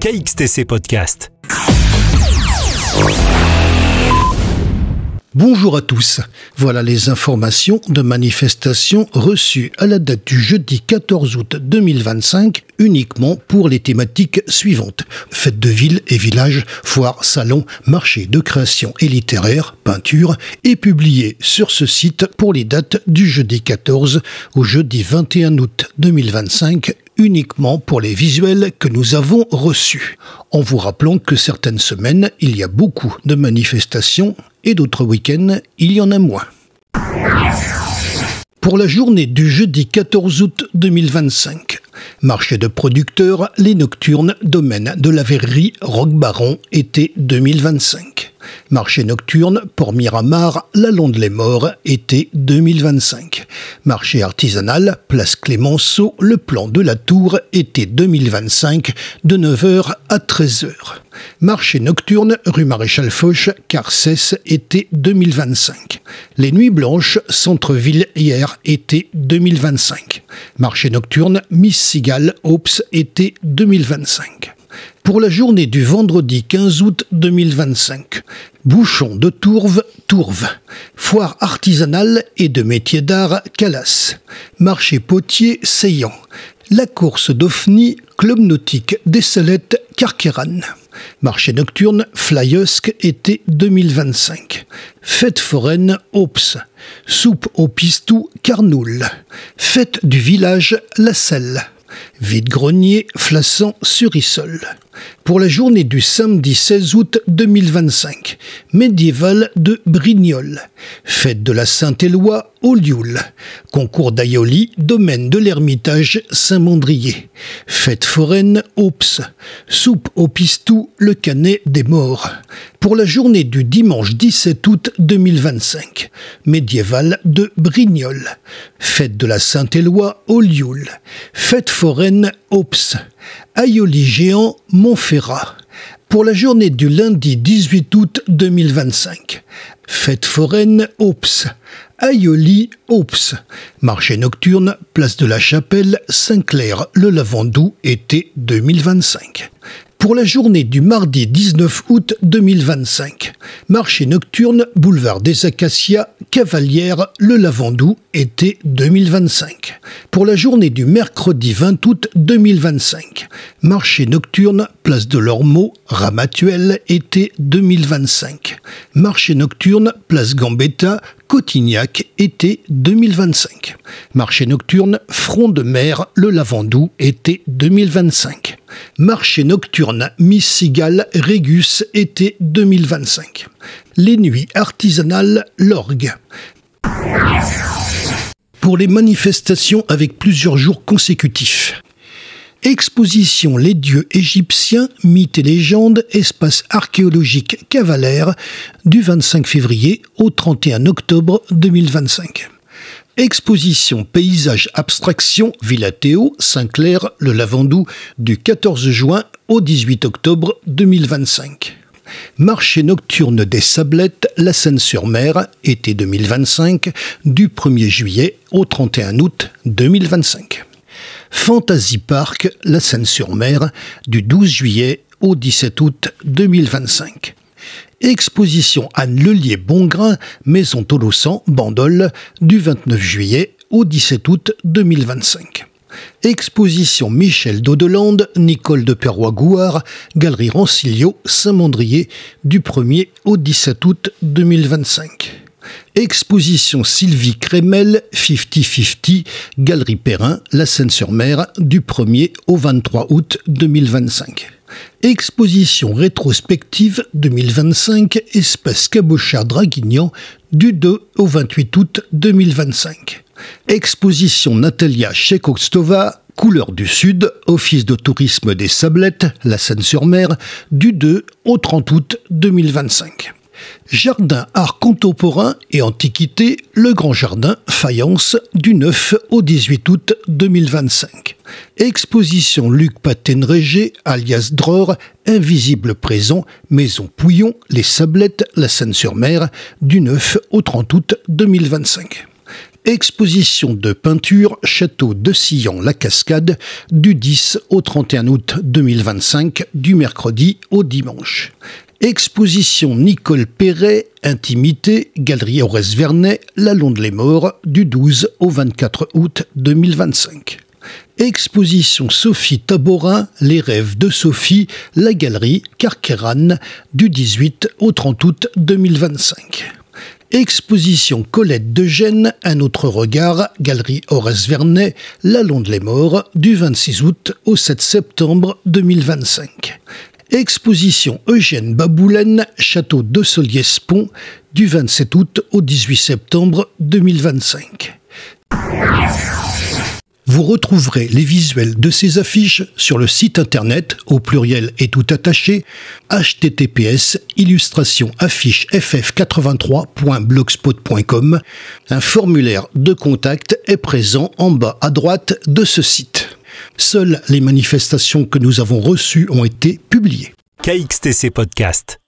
KXTC Podcast. Bonjour à tous, voilà les informations de manifestations reçues à la date du jeudi 14 août 2025 uniquement pour les thématiques suivantes. Fêtes de ville et village, foires, salons, marchés de création et littéraire, peinture et publiées sur ce site pour les dates du jeudi 14 au jeudi 21 août 2025 uniquement pour les visuels que nous avons reçus. En vous rappelant que certaines semaines, il y a beaucoup de manifestations et d'autres week-ends, il y en a moins. Pour la journée du jeudi 14 août 2025, marché de producteurs, les nocturnes, domaine de la verrerie Roquebaron, été 2025. Marché nocturne, Port-Miramar, la Londe-les-Morts, été 2025. Marché artisanal, place Clémenceau, le plan de la Tour, été 2025, de 9h à 13h. Marché nocturne, rue Maréchal Foch, Carcès, été 2025. Les Nuits Blanches, centre-ville hier, été 2025. Marché nocturne, Miss Cigale, Ops, été 2025. Pour la journée du vendredi 15 août 2025, bouchon de Tourves, Tourves. Foire artisanale et de métiers d'art, Calas. Marché potier, Seillan. La course d'Ofny, club nautique des Salettes, Carqueiranne. Marché nocturne, Flyosque, été 2025. Fête foraine, Ops. Soupe au pistou, Carnoul. Fête du village, La Selle. Vide-grenier, Flassan, sur Issol. Pour la journée du samedi 16 août 2025, médiéval de Brignoles. Fête de la Saint-Éloi, Olioul. Concours d'Aioli, domaine de l'Ermitage, Saint-Mandrier. Fête foraine, Ops. Soupe au pistou, le Canet des Morts. Pour la journée du dimanche 17 août 2025, médiéval de Brignoles. Fête de la Saint-Éloi, Olioul. Fête foraine, Ops. Aioli géant, Montferrat. Pour la journée du lundi 18 août 2025, fête foraine, Ops. Aioli, Ops. Marché nocturne, place de la Chapelle, Saint-Clair, le Lavandou, été 2025. Pour la journée du mardi 19 août 2025, marché nocturne, boulevard des Acacias, Cavalière, le Lavandou, été 2025. Pour la journée du mercredi 20 août 2025, marché nocturne, place de l'Ormeau, Ramatuelle, été 2025. Marché nocturne, place Gambetta, Cotignac, été 2025. Marché nocturne, Front de Mer, le Lavandou, été 2025. Marché nocturne, Miss Cigale, Régus, été 2025. Les nuits artisanales, l'Orgue. Pour les manifestations avec plusieurs jours consécutifs. Exposition Les dieux égyptiens, mythes et légendes, espace archéologique Cavalère, du 25 février au 31 octobre 2025. Exposition Paysage Abstraction Villa Théo, Saint-Clair, le Lavandou, du 14 juin au 18 octobre 2025. Marché nocturne des Sablettes, La Seine-sur-Mer, été 2025, du 1er juillet au 31 août 2025. Fantasy Park, La Seine-sur-Mer, du 12 juillet au 17 août 2025. Exposition Anne Lelier-Bongrain, Maison Tolosan, Bandol, du 29 juillet au 17 août 2025. Exposition Michel Daudelande, Nicole de Perrois-Gouard, Galerie Rancilio, Saint-Mandrier, du 1er au 17 août 2025. Exposition Sylvie Crémel, 50-50, Galerie Perrin, La Seine-sur-Mer, du 1er au 23 août 2025. Exposition rétrospective 2025, Espace Cabochard-Draguignan, du 2 au 28 août 2025. Exposition Natalia Chekostova, Couleurs du Sud, Office de tourisme des Sablettes, La Seine-sur-Mer, du 2 au 30 août 2025. Jardin art contemporain et antiquité, Le Grand Jardin, Fayence, du 9 au 18 août 2025. Exposition Luc Paten-Régé, alias Dror, Invisible présent, Maison Pouillon, Les Sablettes, La Seine-sur-Mer, du 9 au 30 août 2025. Exposition de peinture Château de Sillan-la-Cascade du 10 au 31 août 2025, du mercredi au dimanche. Exposition Nicole Perret, Intimité, Galerie Aurès Vernet, La Londe-les-Morts, du 12 au 24 août 2025. Exposition Sophie Taborin, Les rêves de Sophie, la Galerie Carqueiranne, du 18 au 30 août 2025. Exposition Colette de Gênes, Un autre regard, Galerie Aurès Vernet, La Londe-les-Morts, du 26 août au 7 septembre 2025. Exposition Eugène Baboulène, Château de Solliès-Pont, du 27 août au 18 septembre 2025. Vous retrouverez les visuels de ces affiches sur le site internet, au pluriel et tout attaché, https://afficheff83.blogspot.com. Un formulaire de contact est présent en bas à droite de ce site. Seules les manifestations que nous avons reçues ont été publiées. KXTC Podcast.